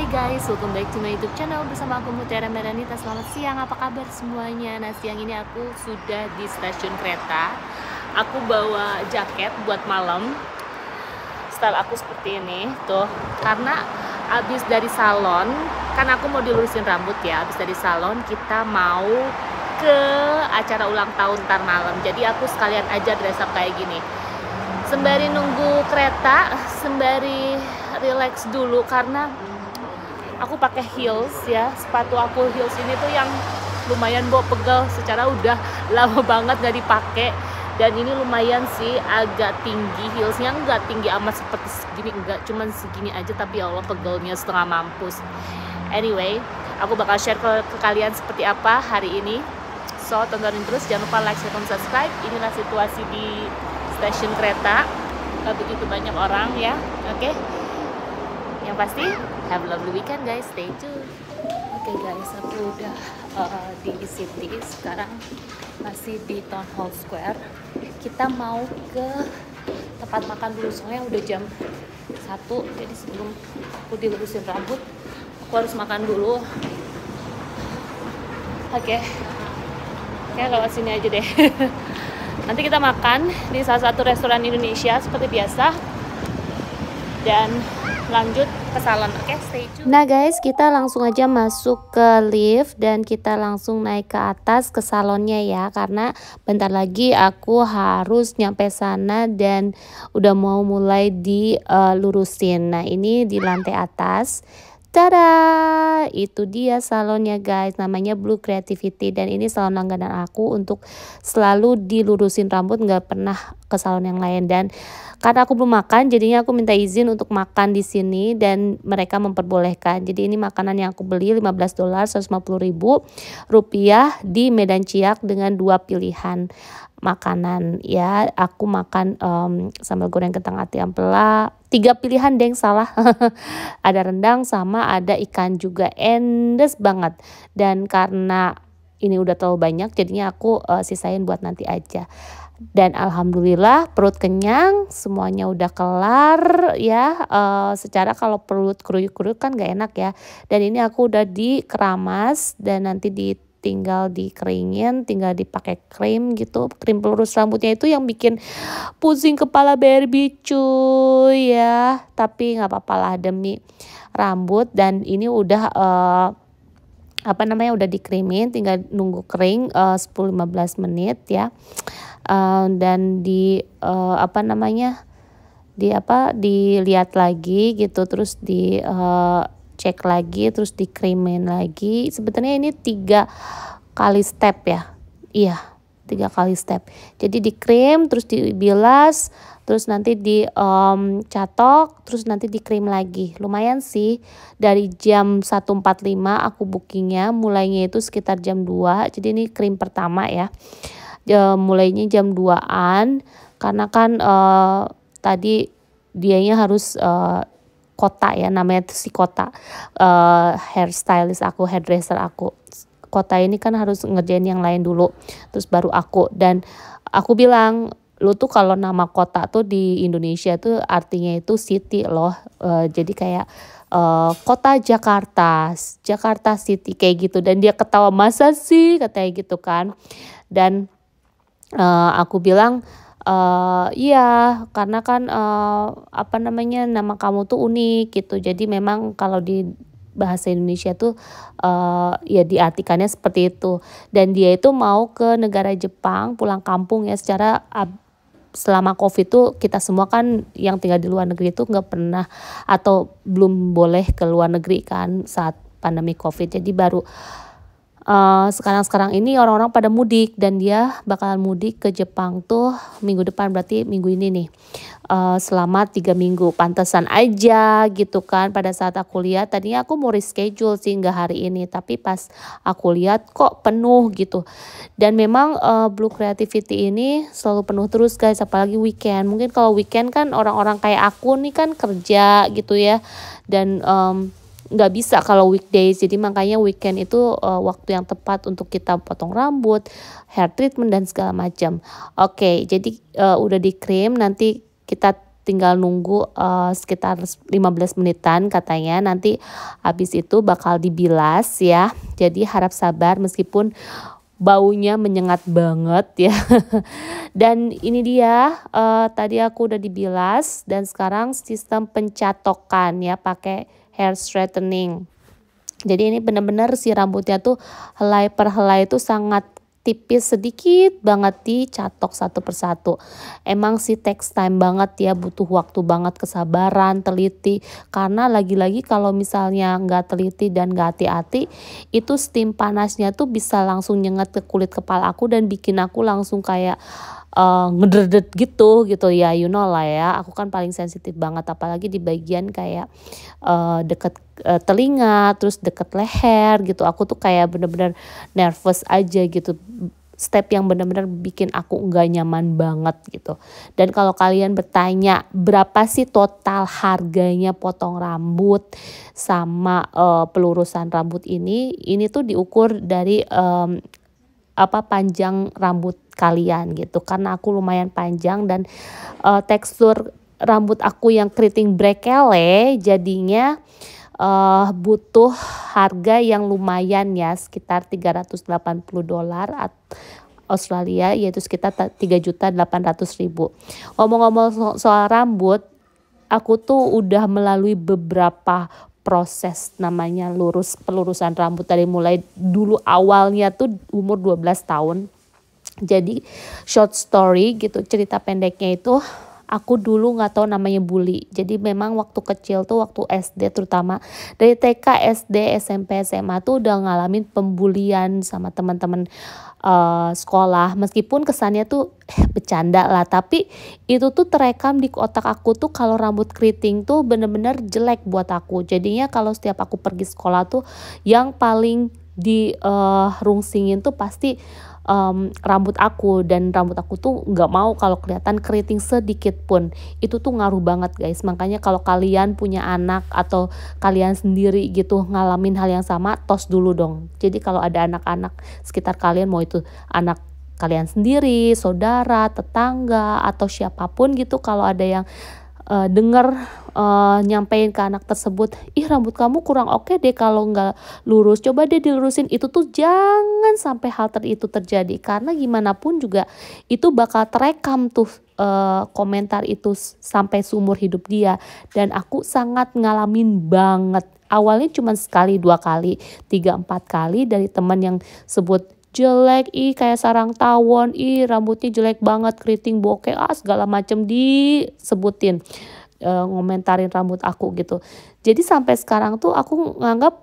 guys, welcome back to my YouTube channel bersama aku Mutiara Meranita. Selamat siang, apa kabar semuanya? Nah, siang ini aku sudah di stasiun kereta. Aku bawa jaket buat malam. Style aku seperti ini, tuh. Karena abis dari salon, kan aku mau dilurusin rambut ya. Abis dari salon kita mau ke acara ulang tahun ntar malam. Jadi aku sekalian aja dress up kayak gini. Sembari nunggu kereta, sembari relax dulu karena aku pakai heels ya. Sepatu aku heels ini tuh yang lumayan bawa pegel, secara udah lama banget gak dipakai. Dan ini lumayan sih agak tinggi, heelsnya nggak tinggi amat seperti segini, enggak, cuman segini aja, tapi ya Allah pegelnya setengah mampus. Anyway, aku bakal share ke kalian seperti apa hari ini. So tontonin terus, jangan lupa like, share, dan subscribe. Inilah situasi di stasiun kereta, begitu banyak orang ya. Oke. Yang pasti have a lovely weekend guys, stay tune. Oke guys, aku udah di City sekarang, masih di Town Hall Square. Kita mau ke tempat makan dulu soalnya udah jam 1. Jadi sebelum aku dilurusin rambut, aku harus makan dulu. Oke. Kayak lewat sini aja deh. Nanti kita makan di salah satu restoran Indonesia seperti biasa dan lanjut ke salon. Oke, stay tune. Nah guys, kita langsung aja masuk ke lift dan kita langsung naik ke atas ke salonnya ya, karena bentar lagi aku harus nyampe sana dan udah mau mulai dilurusin. Nah ini di lantai atas. Tada, itu dia salonnya guys, namanya Blue Creativity, dan ini salon langganan aku untuk selalu dilurusin rambut, nggak pernah ke salon yang lain. Dan karena aku belum makan, jadinya aku minta izin untuk makan di sini dan mereka memperbolehkan. Jadi ini makanan yang aku beli $15, 150.000 rupiah di Medan Ciak dengan 2 pilihan makanan ya. Aku makan sambal goreng kentang ati ampela, 3 pilihan deng, salah. Ada rendang sama ada ikan juga, endes banget. Dan karena ini udah terlalu banyak, jadinya aku sisain buat nanti aja. Dan alhamdulillah perut kenyang, semuanya udah kelar ya. Secara kalau perut keruyuk-keruyuk kan gak enak ya. Dan ini aku udah dikeramas dan nanti tinggal dikeringin, tinggal dipakai krim gitu, krim pelurus rambutnya itu yang bikin pusing kepala Barbie cuy ya. Tapi nggak apa-apa lah demi rambut. Dan ini udah udah dikrimin, tinggal nunggu kering 10-15 menit ya. Dan dilihat lagi gitu, terus cek lagi, terus dikrimin lagi. Sebenarnya ini 3 kali step ya. Iya, 3 kali step. Jadi dikrim, terus dibilas, terus nanti dicatok, terus nanti dikrim lagi. Lumayan sih, dari jam 1.45 aku bookingnya, mulainya itu sekitar jam 2. Jadi ini krim pertama ya. Mulainya jam 2-an, karena kan tadi dianya harus Kota ya, namanya si Kota, hairstylist aku, hairdresser aku. Kota ini kan harus ngerjain yang lain dulu, terus baru aku. Dan aku bilang, lu tuh kalau nama kota tuh di Indonesia tuh artinya itu city loh. Jadi kayak kota Jakarta, Jakarta City kayak gitu. Dan dia ketawa, masa sih katanya gitu kan. Dan aku bilang, iya, karena kan nama kamu tuh unik gitu. Jadi memang kalau di bahasa Indonesia tuh ya diartikannya seperti itu. Dan dia itu mau ke negara Jepang, pulang kampung ya. Secara selama COVID tuh kita semua kan yang tinggal di luar negeri itu nggak pernah atau belum boleh ke luar negeri kan saat pandemi COVID. Jadi baru sekarang ini orang-orang pada mudik, dan dia bakalan mudik ke Jepang tuh minggu depan, berarti minggu ini nih, selama 3 minggu. Pantesan aja gitu kan, pada saat aku lihat tadinya aku mau reschedule sih nggak hari ini, tapi pas aku lihat kok penuh gitu. Dan memang Blue Creativity ini selalu penuh terus guys, apalagi weekend. Mungkin kalau weekend kan orang-orang kayak aku nih kan kerja gitu ya, dan nggak bisa kalau weekdays. Jadi makanya weekend itu waktu yang tepat untuk kita potong rambut, hair treatment dan segala macam. Oke, jadi udah di krim, nanti kita tinggal nunggu sekitar 15 menitan katanya, nanti habis itu bakal dibilas ya. Jadi harap sabar meskipun baunya menyengat banget ya. Dan ini dia tadi aku udah dibilas dan sekarang sistem pencatokan ya pakai hair straightening. Jadi ini benar-benar si rambutnya tuh helai per helai itu sangat tipis, sedikit banget dicatok satu persatu. Emang sih takes time banget ya, butuh waktu banget, kesabaran, teliti. Karena lagi-lagi kalau misalnya nggak teliti dan nggak hati-hati, itu steam panasnya tuh bisa langsung nyengat ke kulit kepala aku dan bikin aku langsung kayak ngederdet gitu ya, you know lah ya, aku kan paling sensitif banget apalagi di bagian kayak deket telinga, terus deket leher gitu. Aku tuh kayak bener-bener nervous aja gitu, step yang bener-bener bikin aku nggak nyaman banget gitu. Dan kalau kalian bertanya berapa sih total harganya potong rambut sama pelurusan rambut ini tuh diukur dari panjang rambut kalian gitu, karena aku lumayan panjang dan tekstur rambut aku yang keriting brekele jadinya butuh harga yang lumayan ya, sekitar $380 Australia, yaitu sekitar 3.800.000. Ngomong-ngomong soal rambut, aku tuh udah melalui beberapa proses namanya pelurusan rambut, dari mulai dulu awalnya tuh umur 12 tahun. Jadi short story gitu, cerita pendeknya itu aku dulu nggak tahu namanya bully. Jadi memang waktu kecil tuh, waktu SD terutama, dari TK, SD, SMP, SMA tuh udah ngalamin pembulian sama teman-teman sekolah. Meskipun kesannya tuh bercanda lah, tapi itu tuh terekam di otak aku tuh kalau rambut keriting tuh bener-bener jelek buat aku. Jadinya kalau setiap aku pergi sekolah tuh yang paling rungsingin tuh pasti rambut aku, dan rambut aku tuh nggak mau kalau kelihatan keriting sedikit pun. Itu tuh ngaruh banget guys. Makanya kalau kalian punya anak atau kalian sendiri gitu ngalamin hal yang sama, tos dulu dong. Jadi kalau ada anak-anak sekitar kalian, mau itu anak kalian sendiri, saudara, tetangga, atau siapapun gitu, kalau ada yang dengar nyampein ke anak tersebut, ih rambut kamu kurang oke deh kalau nggak lurus, coba deh dilurusin, itu tuh jangan sampai hal itu terjadi, karena gimana pun juga itu bakal terekam tuh komentar itu sampai seumur hidup dia. Dan aku sangat ngalamin banget, awalnya cuma sekali, 2 kali, 3, 4 kali dari teman yang sebut jelek, ih kayak sarang tawon, ih rambutnya jelek banget, keriting bokeh, segala macem disebutin, ngomentarin rambut aku gitu. Jadi sampai sekarang tuh aku nganggap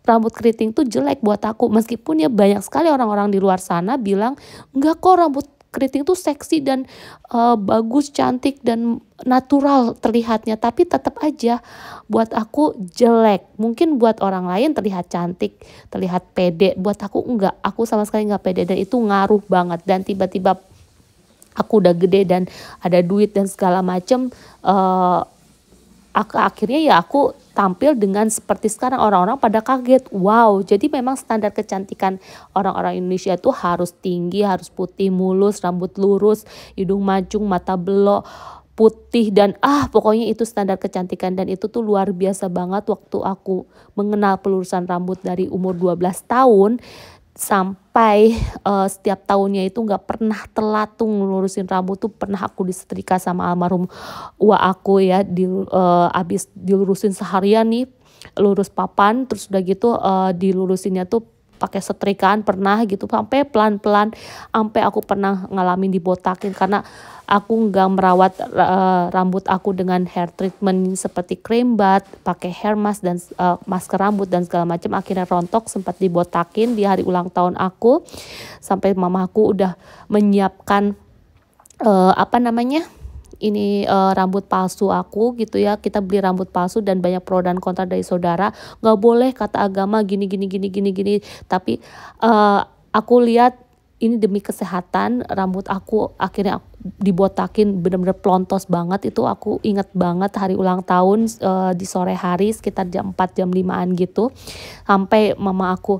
rambut keriting tuh jelek buat aku, meskipun ya banyak sekali orang-orang di luar sana bilang enggak kok, rambut keriting tuh seksi dan bagus, cantik dan natural terlihatnya, tapi tetap aja buat aku jelek. Mungkin buat orang lain terlihat cantik, terlihat pede, buat aku enggak, aku sama sekali enggak pede, dan itu ngaruh banget. Dan tiba-tiba aku udah gede dan ada duit dan segala macem, akhirnya ya aku tampil dengan seperti sekarang. Orang-orang pada kaget, wow, jadi memang standar kecantikan orang-orang Indonesia tuh harus tinggi, harus putih, mulus, rambut lurus, hidung mancung, mata belok, putih, dan pokoknya itu standar kecantikan. Dan itu tuh luar biasa banget waktu aku mengenal pelurusan rambut dari umur 12 tahun sampai setiap tahunnya itu nggak pernah telat tuh ngelurusin rambut tuh. Pernah aku disetrika sama almarhum wa aku ya, abis dilurusin seharian nih, lurus papan, terus udah gitu dilurusinnya tuh pakai setrikaan pernah gitu, sampai pelan-pelan, sampai aku pernah ngalamin dibotakin karena aku nggak merawat rambut aku dengan hair treatment seperti cream bath, pakai hair mask dan masker rambut dan segala macam. Akhirnya rontok, sempat dibotakin di hari ulang tahun aku, sampai mamaku udah menyiapkan rambut palsu aku gitu ya. Kita beli rambut palsu dan banyak pro dan kontra dari saudara, nggak boleh kata agama gini. Tapi aku lihat ini demi kesehatan rambut aku, akhirnya dibotakin bener-bener pelontos banget. Itu aku inget banget hari ulang tahun di sore hari sekitar jam 4 jam 5-an gitu, sampai mama aku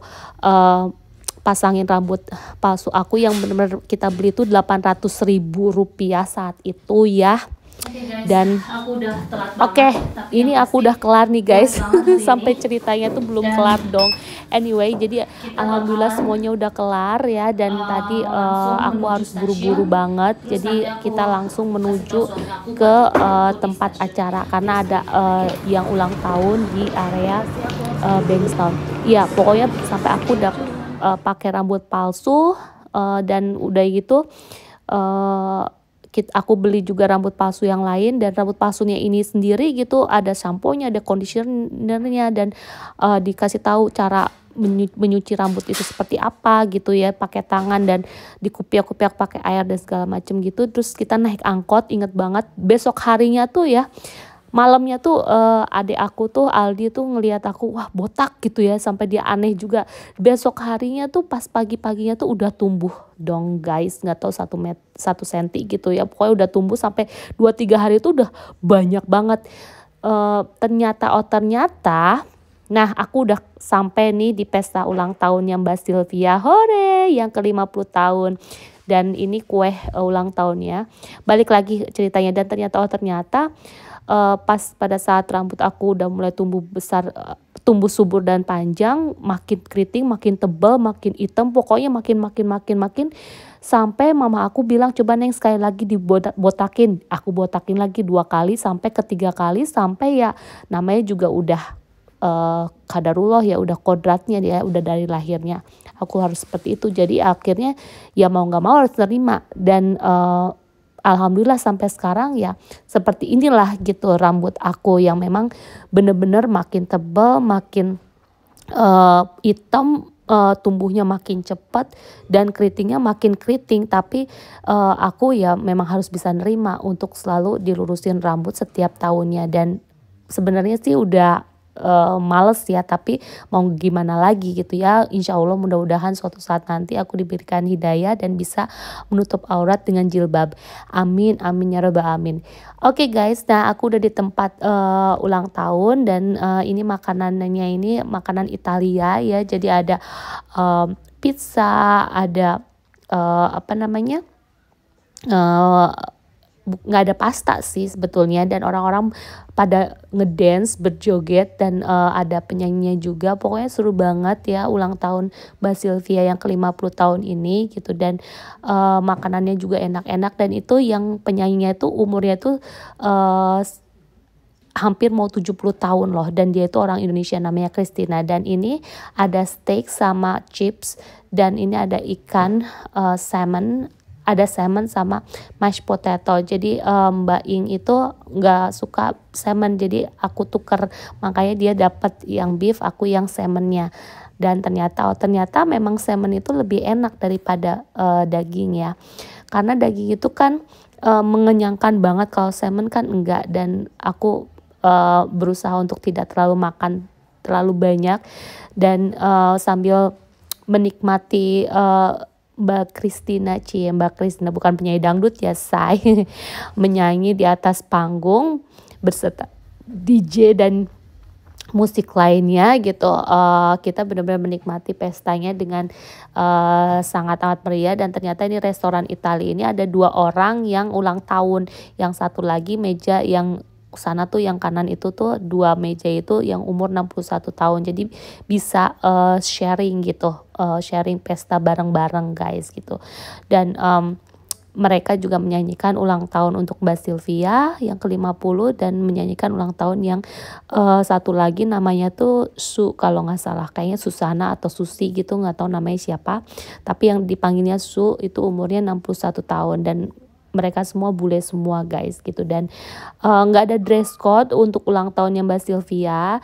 pasangin rambut palsu aku yang benar-benar kita beli itu 800.000 rupiah saat itu ya. Dan oke, ini aku udah kelar nih guys. Sampai ceritanya tuh belum kelar dong. Anyway, jadi alhamdulillah semuanya udah kelar ya. Dan tadi aku harus buru-buru banget. Jadi kita langsung menuju ke tempat acara karena ada yang ulang tahun di area Bankstown. Iya, pokoknya sampai aku udah pakai rambut palsu dan udah gitu. Aku beli juga rambut palsu yang lain, dan rambut palsunya ini sendiri gitu ada sampo-nya, ada conditionernya, dan dikasih tahu cara menyuci rambut itu seperti apa gitu ya, pakai tangan dan dikupiak-kupiak pakai air dan segala macem gitu. Terus kita naik angkot, inget banget besok harinya tuh ya, malamnya tuh adik aku tuh Aldi tuh ngelihat aku, wah botak gitu ya, sampai dia aneh juga. Besok harinya tuh pas pagi-paginya tuh udah tumbuh dong guys, nggak tahu 1 senti gitu ya, pokoknya udah tumbuh sampai 2-3 hari itu udah banyak banget. Ternyata nah aku udah sampai nih di pesta ulang tahunnya Mbak Sylvia, hore, yang ke-50 tahun. Dan ini kue ulang tahunnya. Balik lagi ceritanya, dan ternyata pas pada saat rambut aku udah mulai tumbuh besar, tumbuh subur dan panjang, makin keriting, makin tebal, makin hitam, pokoknya makin sampai mama aku bilang, coba Neng sekali lagi dibotakin. Aku botakin lagi 2 kali sampai ke 3 kali, sampai ya namanya juga udah qadarullah ya, udah kodratnya dia, udah dari lahirnya aku harus seperti itu. Jadi akhirnya ya mau nggak mau harus terima, dan alhamdulillah sampai sekarang ya seperti inilah gitu rambut aku, yang memang bener-bener makin tebal, makin hitam, tumbuhnya makin cepat, dan keritingnya makin keriting. Tapi aku ya memang harus bisa nerima untuk selalu dilurusin rambut setiap tahunnya. Dan sebenarnya sih udah males ya, tapi mau gimana lagi gitu ya. Insya Allah mudah-mudahan suatu saat nanti aku diberikan hidayah dan bisa menutup aurat dengan jilbab. Amin, amin ya rabbal alamin. Oke guys, nah aku udah di tempat ulang tahun, dan ini makanannya ini makanan Italia ya. Jadi ada pizza, ada apa namanya, nggak ada pasta sih sebetulnya, dan orang-orang pada ngedance, berjoget, dan ada penyanyinya juga. Pokoknya seru banget ya ulang tahun Mbak Sylvia yang ke-50 tahun ini gitu. Dan makanannya juga enak-enak, dan itu yang penyanyinya itu umurnya itu hampir mau 70 tahun loh, dan dia itu orang Indonesia, namanya Christina. Dan ini ada steak sama chips, dan ini ada ikan salmon, ada salmon sama mashed potato. Jadi Mbak Ing itu nggak suka salmon, jadi aku tuker, makanya dia dapat yang beef, aku yang salmonnya. Dan ternyata memang salmon itu lebih enak daripada daging ya, karena daging itu kan mengenyangkan banget, kalau salmon kan enggak. Dan aku berusaha untuk tidak terlalu makan terlalu banyak, dan sambil menikmati Mbak Christina, Mbak Christina bukan penyanyi dangdut ya say, menyanyi di atas panggung berserta DJ dan musik lainnya gitu. Kita benar-benar menikmati pestanya dengan sangat amat meriah. Dan ternyata ini restoran Italia ini ada 2 orang yang ulang tahun, yang satu lagi meja yang sana tuh yang kanan itu tuh 2 meja itu yang umur 61 tahun. Jadi bisa sharing gitu, sharing pesta bareng-bareng guys gitu. Dan mereka juga menyanyikan ulang tahun untuk Mbak Sylvia yang ke-50, dan menyanyikan ulang tahun yang satu lagi namanya tuh kalau nggak salah, kayaknya Susana atau Susi gitu, nggak tahu namanya siapa, tapi yang dipanggilnya itu umurnya 61 tahun. Dan mereka semua bule semua guys gitu. Dan nggak ada dress code untuk ulang tahunnya Mbak Sylvia,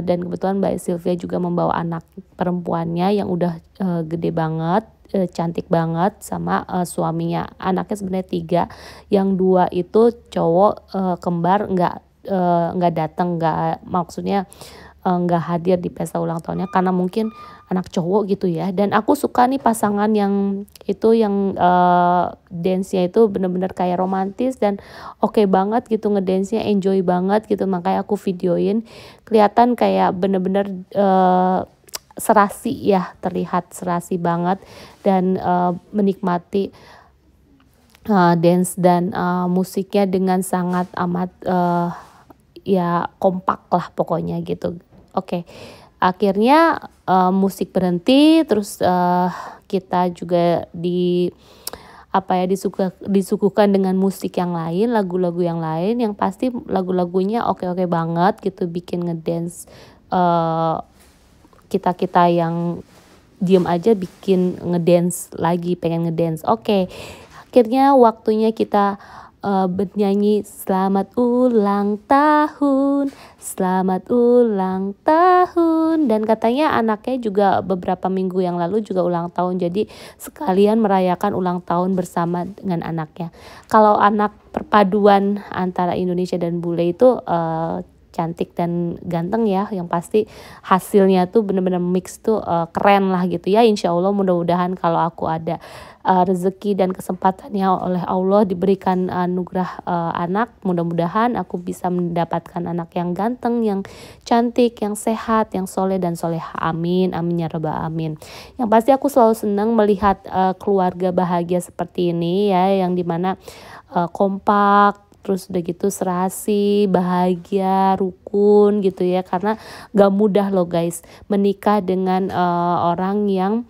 dan kebetulan Mbak Sylvia juga membawa anak perempuannya yang udah gede banget, cantik banget, sama suaminya. Anaknya sebenarnya 3, yang 2 itu cowok kembar, nggak datang, nggak, maksudnya nggak hadir di pesta ulang tahunnya karena mungkin anak cowok gitu ya. Dan aku suka nih pasangan yang itu, yang dance-nya itu bener-bener kayak romantis dan oke banget gitu, ngedance-nya enjoy banget gitu. Makanya aku videoin, kelihatan kayak bener-bener serasi ya, terlihat serasi banget, dan menikmati. Jadi aku suka banget gitu ngedance-nya itu, yang romantis dan oke banget gitu, ngedance-nya enjoy banget gitu. Makanya aku videoin, kelihatan kayak bener-bener serasi ya, terlihat serasi banget, dan menikmati. Jadi aku suka banget gitu ngedance-nya itu, yang romantis dan oke banget gitu, ngedance-nya enjoy banget gitu. Makanya aku videoin, kelihatan kayak bener-bener serasi ya, terlihat serasi banget, dan dance dan musiknya dengan sangat amat ya kompak lah pokoknya gitu. Oke. Akhirnya musik berhenti, terus kita juga disuguhkan dengan musik yang lain, lagu-lagu yang lain, yang pasti lagu-lagunya oke-oke banget gitu, bikin ngedance kita yang diem aja bikin ngedance lagi, pengen ngedance. Oke. Akhirnya waktunya kita bernyanyi selamat ulang tahun, selamat ulang tahun. Dan katanya anaknya juga beberapa minggu yang lalu juga ulang tahun, jadi sekalian merayakan ulang tahun bersama dengan anaknya. Kalau anak perpaduan antara Indonesia dan bule itu cantik dan ganteng ya, yang pasti hasilnya tuh bener-bener mix tuh keren lah gitu ya. Insya Allah mudah-mudahan kalau aku ada rezeki dan kesempatannya oleh Allah diberikan anugerah anak, mudah-mudahan aku bisa mendapatkan anak yang ganteng, yang cantik, yang sehat, yang soleh dan soleha. Amin, amin ya rabbal amin. Yang pasti aku selalu senang melihat keluarga bahagia seperti ini ya, yang dimana kompak, terus udah gitu serasi, bahagia, rukun gitu ya. Karena gak mudah loh guys menikah dengan orang yang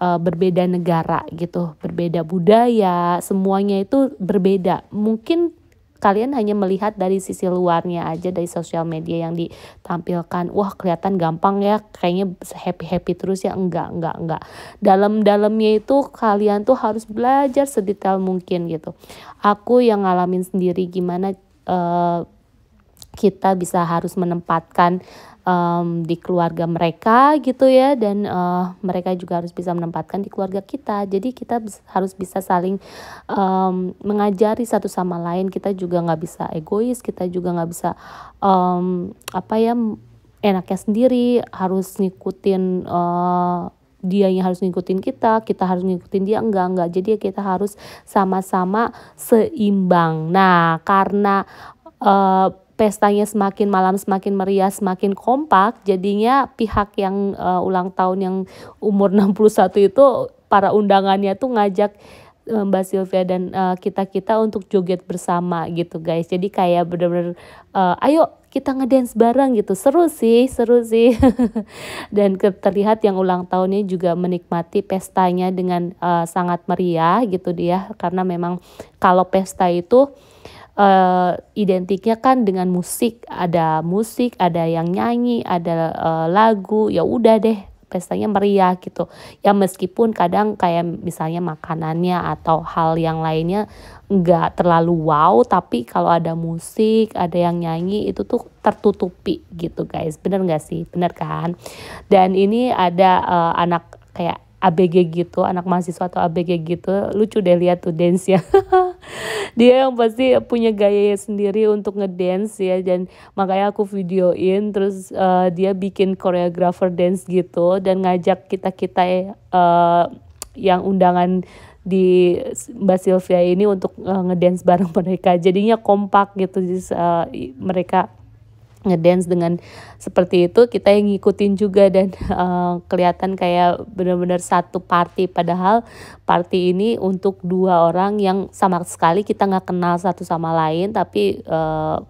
berbeda negara gitu, berbeda budaya, semuanya itu berbeda. Mungkin kalian hanya melihat dari sisi luarnya aja, dari sosial media yang ditampilkan, wah kelihatan gampang ya, kayaknya happy terus ya. Enggak. Dalam-dalamnya itu kalian tuh harus belajar sedetail mungkin gitu. Aku yang ngalamin sendiri gimana kita bisa harus menempatkan di keluarga mereka gitu ya, dan mereka juga harus bisa menempatkan di keluarga kita. Jadi kita harus bisa saling mengajari satu sama lain. Kita juga nggak bisa egois, kita juga nggak bisa enaknya sendiri, harus ngikutin dia yang harus ngikutin kita harus ngikutin dia, enggak. Jadi kita harus sama-sama seimbang. Nah, karena pestanya semakin malam semakin meriah, semakin kompak, jadinya pihak yang ulang tahun yang umur 61 itu, para undangannya tuh ngajak Mbak Sylvia dan kita untuk joget bersama gitu guys. Jadi kayak bener-bener ayo kita ngedance bareng gitu. Seru sih dan terlihat yang ulang tahunnya juga menikmati pestanya dengan sangat meriah gitu dia, karena memang kalau pesta itu identiknya kan dengan musik, ada yang nyanyi, ada lagu, ya udah deh pestanya meriah gitu ya. Meskipun kadang kayak misalnya makanannya atau hal yang lainnya nggak terlalu wow, tapi kalau ada musik, ada yang nyanyi, itu tuh tertutupi gitu guys. Bener nggak sih? Bener kan? Dan ini ada anak kayak ABG gitu, anak mahasiswa atau ABG gitu, lucu deh lihat tuh dance-nya. Dia yang pasti punya gaya sendiri untuk ngedance ya, dan makanya aku videoin. Terus dia bikin choreographer dance gitu dan ngajak kita yang undangan di Mbak Sylvia ini untuk ngedance bareng mereka. Jadinya kompak gitu, mereka ngedance dengan seperti itu, kita yang ngikutin juga, dan kelihatan kayak benar-benar satu party. Padahal party ini untuk dua orang yang sama sekali kita nggak kenal satu sama lain, tapi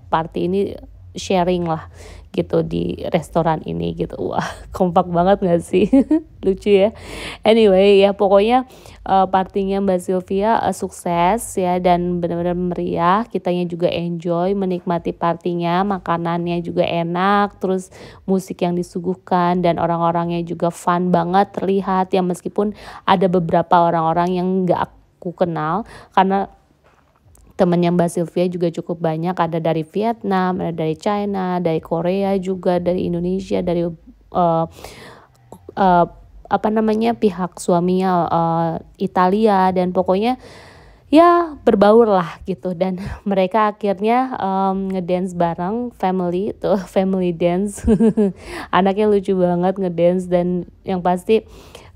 party ini sharing lah gitu di restoran ini gitu. Wah, kompak banget gak sih? Lucu ya. Anyway ya, pokoknya partinya Mbak Sylvia sukses ya, dan benar-benar meriah. Kitanya juga enjoy menikmati partinya, makanannya juga enak, terus musik yang disuguhkan dan orang-orangnya juga fun banget terlihat ya. Meskipun ada beberapa orang-orang yang gak aku kenal, karena temennya Mbak Sylvia juga cukup banyak, ada dari Vietnam, ada dari China, dari Korea juga, dari Indonesia, dari pihak suaminya Italia, dan pokoknya ya berbaur lah gitu. Dan mereka akhirnya ngedance bareng, family dance. Anaknya lucu banget ngedance, dan yang pasti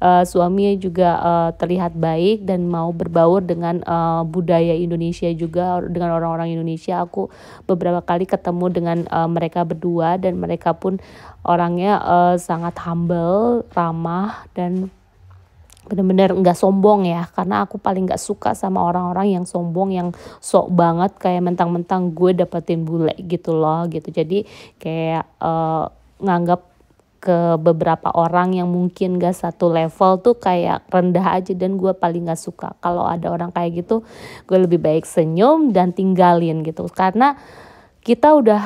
suaminya juga terlihat baik dan mau berbaur dengan budaya Indonesia juga, dengan orang-orang Indonesia. Aku beberapa kali ketemu dengan mereka berdua, dan mereka pun orangnya sangat humble, ramah, dan bener-bener nggak sombong ya, karena aku paling nggak suka sama orang-orang yang sombong, yang sok banget kayak mentang-mentang gue dapetin bule gitu loh gitu. Jadi kayak nganggap ke beberapa orang yang mungkin gak satu level tuh kayak rendah aja, dan gue paling gak suka kalau ada orang kayak gitu. Gue lebih baik senyum dan tinggalin gitu, karena kita udah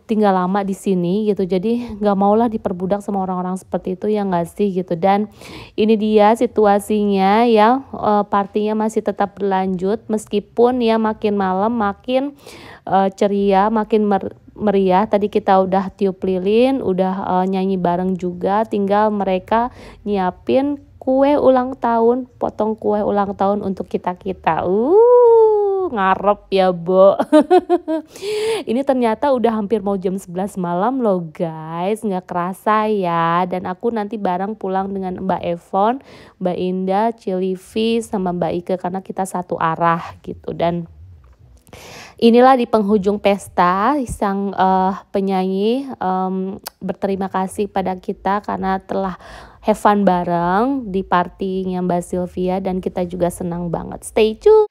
tinggal lama di sini gitu, jadi nggak maulah diperbudak sama orang-orang seperti itu, ya nggak sih gitu. Dan ini dia situasinya ya, partinya masih tetap berlanjut meskipun ya makin malam makin ceria, makin meriah. Tadi kita udah tiup lilin, udah nyanyi bareng juga, tinggal mereka nyiapin kue ulang tahun, potong kue ulang tahun untuk kita-kita. Ngarep ya, Bo. Ini ternyata udah hampir mau jam 11 malam loh guys, nggak kerasa ya. Dan aku nanti bareng pulang dengan Mbak Evon, Mbak Indah, Cilivi, sama Mbak Ike, karena kita satu arah gitu. Dan inilah di penghujung pesta, sang penyanyi berterima kasih pada kita karena telah have fun bareng di partinya Mbak Sylvia, dan kita juga senang banget. Stay tune.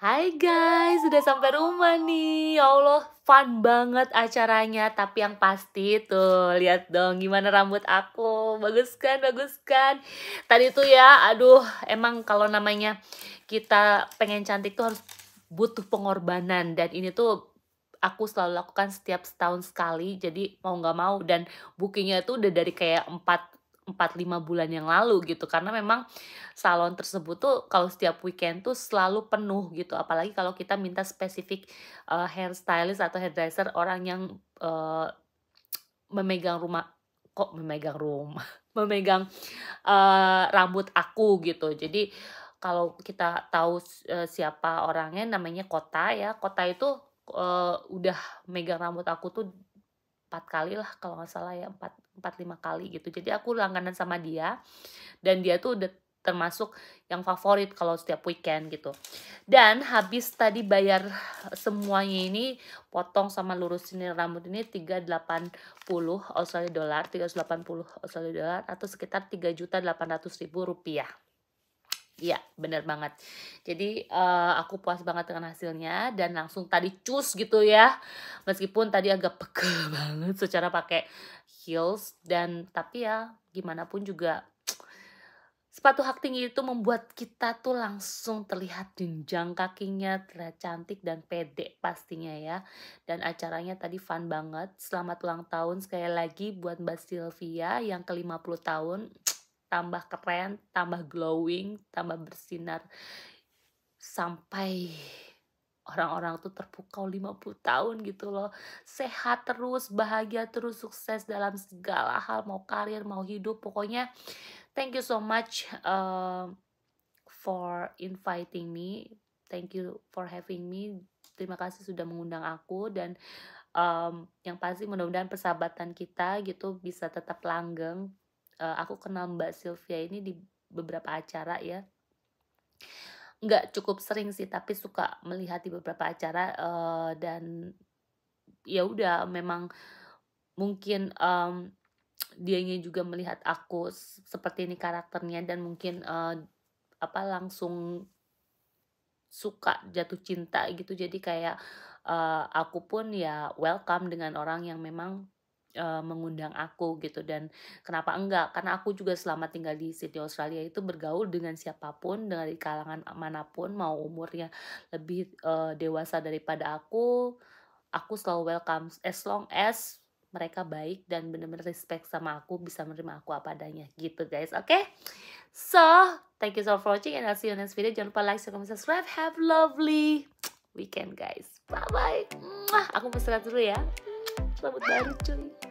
Hai guys, sudah sampai rumah nih. Ya Allah, fun banget acaranya. Tapi yang pasti tuh, lihat dong gimana rambut aku. Bagus kan, bagus kan. Tadi tuh ya, aduh, emang kalau namanya kita pengen cantik tuh harus butuh pengorbanan. Dan ini tuh aku selalu lakukan setiap setahun sekali. Jadi mau gak mau, dan bookingnya tuh udah dari kayak 4-5 bulan yang lalu gitu, karena memang salon tersebut tuh kalau setiap weekend tuh selalu penuh gitu, apalagi kalau kita minta spesifik hairstylist atau hairdresser, orang yang memegang memegang rambut aku gitu. Jadi kalau kita tahu siapa orangnya, namanya Kota ya, Kota itu udah megang rambut aku tuh 4 kali lah kalau nggak salah ya, 4-5 kali gitu. Jadi aku langganan sama dia, dan dia tuh udah termasuk yang favorit kalau setiap weekend gitu. Dan habis tadi bayar semuanya ini, potong sama lurusin rambut ini 380 Australia dollar, 380 Australia dollar, atau sekitar 3.800.000 rupiah. Iya, bener banget. Jadi aku puas banget dengan hasilnya, dan langsung tadi cus gitu ya. Meskipun tadi agak pegel banget secara pakai heels, dan tapi ya gimana pun juga sepatu hak tinggi itu membuat kita tuh langsung terlihat jenjang kakinya, terlihat cantik dan pede pastinya ya. Dan acaranya tadi fun banget. Selamat ulang tahun sekali lagi buat Mbak Sylvia yang ke-50 tahun. Tambah keren, tambah glowing, tambah bersinar, sampai orang-orang tuh terpukau 50 tahun gitu loh. Sehat terus, bahagia terus, sukses dalam segala hal, mau karir, mau hidup. Pokoknya thank you so much for inviting me. Thank you for having me. Terima kasih sudah mengundang aku, dan yang pasti mudah-mudahan persahabatan kita gitu bisa tetap langgeng. Aku kenal Mbak Sylvia ini di beberapa acara ya, nggak cukup sering sih, tapi suka melihat di beberapa acara, dan ya udah, memang mungkin dianya juga melihat aku seperti ini karakternya, dan mungkin langsung suka, jatuh cinta gitu. Jadi kayak aku pun ya welcome dengan orang yang memang mengundang aku gitu. Dan kenapa enggak, karena aku juga selama tinggal di Sydney Australia itu bergaul dengan siapapun, dari kalangan manapun, mau umurnya lebih dewasa daripada aku selalu welcome, as long as mereka baik dan benar-benar respect sama aku, bisa menerima aku apa adanya gitu guys. Oke? So thank you so much for watching, and I'll see you in the next video. Jangan lupa like, share, comment, subscribe. Have a lovely weekend guys. Bye bye. Aku mau istirahat dulu ya. Selamat baru cuy.